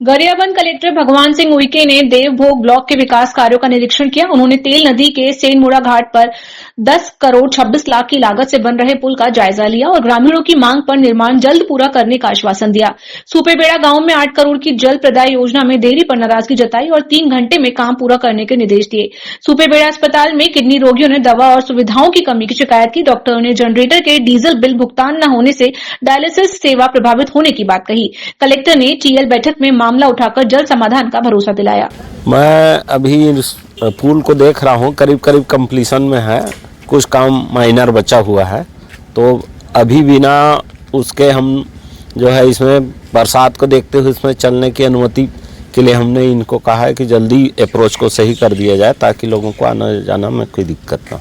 Gariaband collector भगवान सिंह उइके ने Devbhog block के विकास कार्यों का निरीक्षण किया। उन्होंने तेल नदी के सेनमुड़ा घाट पर 10 करोड़ 26 लाख की लागत से बन रहे पुल का जायजा लिया और ग्रामीणों की मांग पर निर्माण जल्द पूरा करने का आश्वासन दिया। सुपेबेड़ा गांव में 8 करोड़ की जल प्रदाय योजना में देरी पर नाराजगी जताई और 3 घंटे में काम पूरा करने के निर्देश दिए। सुपेबेड़ा अस्पताल में किडनी रोगियों ने दवा और सुविधाओं की कमी की शिकायत की। डॉक्टरों ने जनरेटर के डीजल बिल भुगतान न होने से डायलिसिस सेवा प्रभावित होने की बात कही। कलेक्टर ने टीएल बैठक में मामला उठाकर जल्द समाधान का भरोसा दिलाया। मैं अभी पुल को देख रहा हूँ, करीब करीब कंप्लीशन में है, कुछ काम माइनर बचा हुआ है, तो अभी बिना उसके हम जो है इसमें बरसात को देखते हुए इसमें चलने की अनुमति के लिए हमने इनको कहा है कि जल्दी अप्रोच को सही कर दिया जाए ताकि लोगों को आना जाना में कोई दिक्कत ना।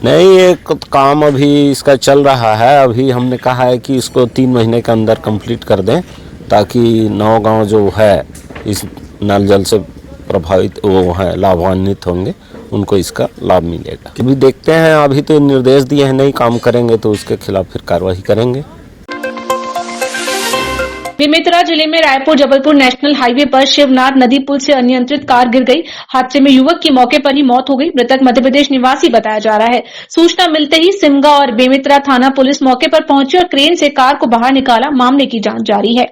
नहीं, ये काम अभी इसका चल रहा है। अभी हमने कहा है कि इसको 3 महीने के अंदर कंप्लीट कर दें ताकि 9 गांव जो है इस नल जल से प्रभावित वो है लाभान्वित होंगे, उनको इसका लाभ मिलेगा। अभी देखते हैं, अभी तो निर्देश दिए हैं, नहीं काम करेंगे तो उसके खिलाफ फिर कार्रवाई करेंगे। बेमेतरा जिले में रायपुर जबलपुर नेशनल हाईवे पर शिवनाथ नदी पुल से अनियंत्रित कार गिर गई। हादसे में युवक की मौके पर ही मौत हो गई। मृतक मध्यप्रदेश निवासी बताया जा रहा है। सूचना मिलते ही सिमगा और बेमेतरा थाना पुलिस मौके पर पहुंची और क्रेन से कार को बाहर निकाला। मामले की जांच जारी है।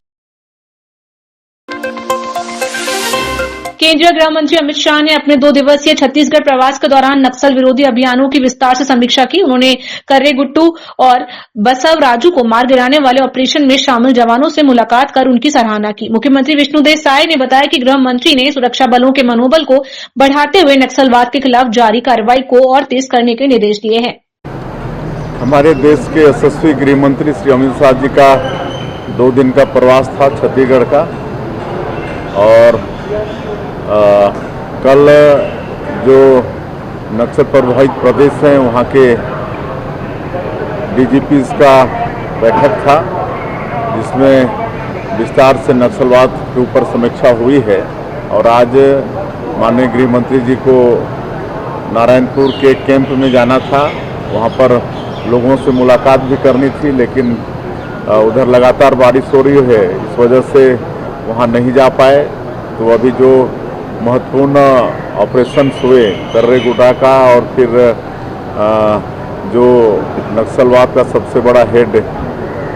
केंद्रीय गृह मंत्री अमित शाह ने अपने 2 दिवसीय छत्तीसगढ़ प्रवास के दौरान नक्सल विरोधी अभियानों की विस्तार से समीक्षा की। उन्होंने कर्रेगुट्टू और बसव राजू को मार गिराने वाले ऑपरेशन में शामिल जवानों से मुलाकात कर उनकी सराहना की। मुख्यमंत्री विष्णुदेव साय ने बताया कि गृह मंत्री ने सुरक्षा बलों के मनोबल को बढ़ाते हुए नक्सलवाद के खिलाफ जारी कार्रवाई को और तेज करने के निर्देश दिए हैं। हमारे देश के यशस्वी गृह मंत्री श्री अमित शाह जी का 2 दिन का प्रवास था छत्तीसगढ़ का, और कल जो नक्सल प्रभावित प्रदेश हैं वहाँ के डीजीपी का बैठक था, जिसमें विस्तार से नक्सलवाद के ऊपर समीक्षा हुई है। और आज माननीय गृह मंत्री जी को नारायणपुर के कैंप में जाना था, वहाँ पर लोगों से मुलाकात भी करनी थी, लेकिन उधर लगातार बारिश हो रही है, इस वजह से वहाँ नहीं जा पाए। तो अभी जो महत्वपूर्ण ऑपरेशन हुए कर्रेगुट्टा का और फिर जो नक्सलवाद का सबसे बड़ा हेड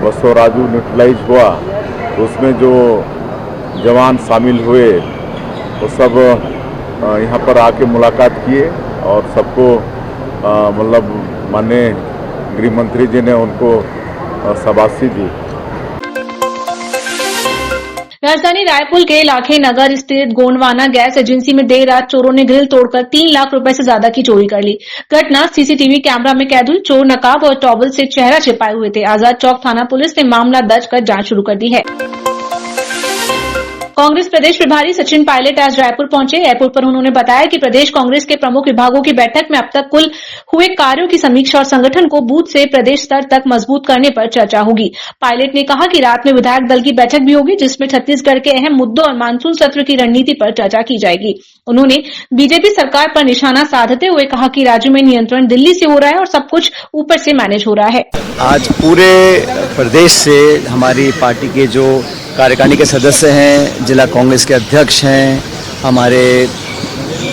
बसव राजू न्यूट्रलाइज हुआ, तो उसमें जो जवान शामिल हुए वो सब यहाँ पर आके मुलाकात किए और सबको मतलब माननीय गृह मंत्री जी ने उनको शाबाशी दी। राजधानी रायपुर के लाखे नगर स्थित गोंडवाना गैस एजेंसी में देर रात चोरों ने ग्रिल तोड़कर 3 लाख रुपए से ज्यादा की चोरी कर ली। घटना सीसीटीवी कैमरा में कैद हुई। चोर नकाब और टॉवल से चेहरा छिपाए हुए थे। आजाद चौक थाना पुलिस ने मामला दर्ज कर जांच शुरू कर दी है। कांग्रेस प्रदेश प्रभारी सचिन पायलट आज रायपुर पहुंचे। एयरपोर्ट पर उन्होंने बताया कि प्रदेश कांग्रेस के प्रमुख विभागों की बैठक में अब तक कुल हुए कार्यों की समीक्षा और संगठन को बूथ से प्रदेश स्तर तक मजबूत करने पर चर्चा होगी। पायलट ने कहा कि रात में विधायक दल की बैठक भी होगी, जिसमें छत्तीसगढ़ के अहम मुद्दों और मानसून सत्र की रणनीति पर चर्चा की जाएगी। उन्होंने बीजेपी सरकार पर निशाना साधते हुए कहा कि राज्य में नियंत्रण दिल्ली से हो रहा है और सब कुछ ऊपर से मैनेज हो रहा है। आज पूरे प्रदेश से हमारी पार्टी के जो कार्यकारिणी के सदस्य हैं, जिला कांग्रेस के अध्यक्ष हैं, हमारे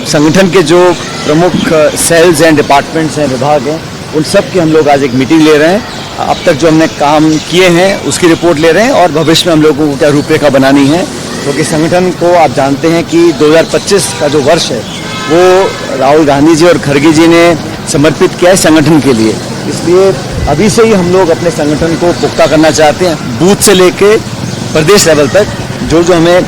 संगठन के जो प्रमुख सेल्स एंड डिपार्टमेंट्स हैं, विभाग हैं, उन सब की हम लोग आज एक मीटिंग ले रहे हैं। अब तक जो हमने काम किए हैं उसकी रिपोर्ट ले रहे हैं और भविष्य में हम लोगों को क्या रूपरेखा बनानी है, क्योंकि संगठन को आप जानते हैं कि 2025 का जो वर्ष है वो राहुल गांधी जी और खड़गे जी ने समर्पित किया है संगठन के लिए। इसलिए अभी से ही हम लोग अपने संगठन को पुख्ता करना चाहते हैं। बूथ से लेके प्रदेश लेवल तक जो जो हमें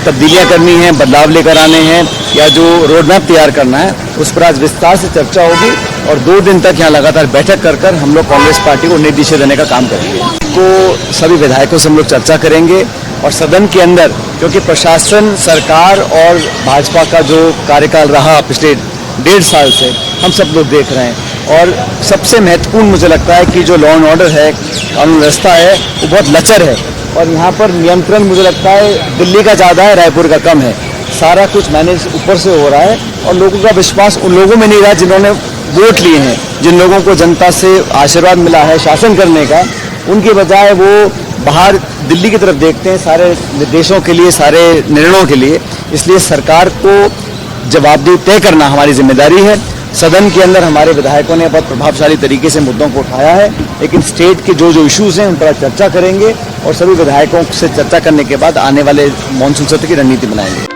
तब्दीलियां करनी है, बदलाव लेकर आने हैं या जो रोड मैप तैयार करना है, उस पर आज विस्तार से चर्चा होगी और 2 दिन तक यहाँ लगातार बैठक कर कर हम लोग कांग्रेस पार्टी को नई दिशा देने का काम करेंगे। तो सभी विधायकों से हम लोग चर्चा करेंगे और सदन के अंदर, क्योंकि प्रशासन, सरकार और भाजपा का जो कार्यकाल रहा पिछले 1.5 साल से हम सब लोग देख रहे हैं, और सबसे महत्वपूर्ण मुझे लगता है कि जो लॉ एंड ऑर्डर है, कानून व्यवस्था है, वो बहुत लचर है और यहाँ पर नियंत्रण मुझे लगता है दिल्ली का ज़्यादा है, रायपुर का कम है। सारा कुछ मैनेज ऊपर से हो रहा है और लोगों का विश्वास उन लोगों में नहीं रहा जिन्होंने वोट लिए हैं, जिन लोगों को जनता से आशीर्वाद मिला है शासन करने का, उनके बजाय वो बाहर दिल्ली की तरफ देखते हैं सारे निर्देशों के लिए, सारे निर्णयों के लिए। इसलिए सरकार को जवाबदेही तय करना हमारी जिम्मेदारी है। सदन के अंदर हमारे विधायकों ने बहुत प्रभावशाली तरीके से मुद्दों को उठाया है, लेकिन स्टेट के जो इश्यूज हैं उन पर चर्चा करेंगे और सभी विधायकों से चर्चा करने के बाद आने वाले मानसून सत्र की रणनीति बनाएंगे।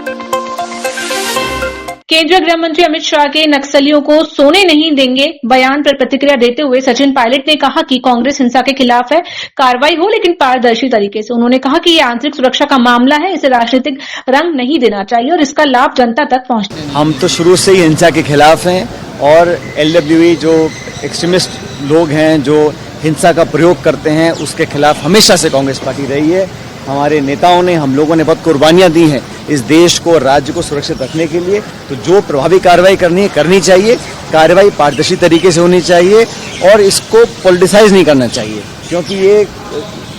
केंद्रीय गृह मंत्री अमित शाह के नक्सलियों को सोने नहीं देंगे बयान पर प्रतिक्रिया देते हुए सचिन पायलट ने कहा कि कांग्रेस हिंसा के खिलाफ है, कार्रवाई हो लेकिन पारदर्शी तरीके से। उन्होंने कहा कि ये आंतरिक सुरक्षा का मामला है, इसे राजनीतिक रंग नहीं देना चाहिए और इसका लाभ जनता तक पहुंचना। हम तो शुरू से ही हिंसा के खिलाफ हैं और LWE जो एक्सट्रीमिस्ट लोग हैं जो हिंसा का प्रयोग करते हैं उसके खिलाफ हमेशा से कांग्रेस पार्टी रही है। हमारे नेताओं ने, हम लोगों ने बहुत कुर्बानियां दी हैं इस देश को, राज्य को सुरक्षित रखने के लिए। तो जो प्रभावी कार्रवाई करनी चाहिए, कार्रवाई पारदर्शी तरीके से होनी चाहिए और इसको पॉलिटिसाइज नहीं करना चाहिए, क्योंकि ये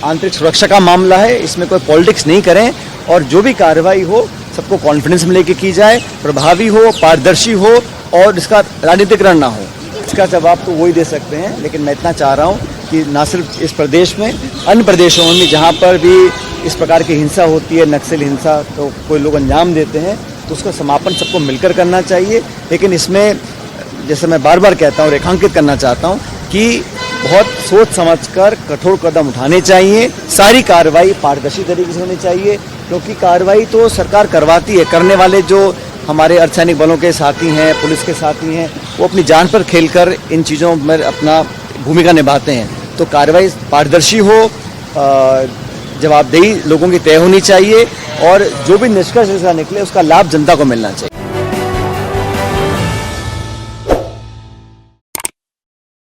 आंतरिक सुरक्षा का मामला है, इसमें कोई पॉलिटिक्स नहीं करें और जो भी कार्रवाई हो सबको कॉन्फिडेंस में लेके की जाए, प्रभावी हो, पारदर्शी हो और इसका राजनीतिक रण ना हो। इसका जवाब तो वही दे सकते हैं, लेकिन मैं इतना चाह रहा हूँ कि ना सिर्फ इस प्रदेश में, अन्य प्रदेशों में भी जहाँ पर भी इस प्रकार की हिंसा होती है, नक्सल हिंसा तो कोई लोग अंजाम देते हैं, तो उसका समापन सबको मिलकर करना चाहिए। लेकिन इसमें जैसे मैं बार बार कहता हूँ, रेखांकित करना चाहता हूँ कि बहुत सोच समझकर कठोर कदम उठाने चाहिए। सारी कार्रवाई पारदर्शी तरीके से होनी चाहिए, क्योंकि कार्रवाई तो सरकार करवाती है, करने वाले जो हमारे अर्धसैनिक बलों के साथी हैं, पुलिस के साथी हैं, वो अपनी जान पर खेलकर इन चीज़ों में अपना भूमिका निभाते हैं। तो कार्रवाई पारदर्शी हो, जवाबदेही लोगों की तय होनी चाहिए और जो भी निष्कर्ष निकले उसका लाभ जनता को मिलना चाहिए।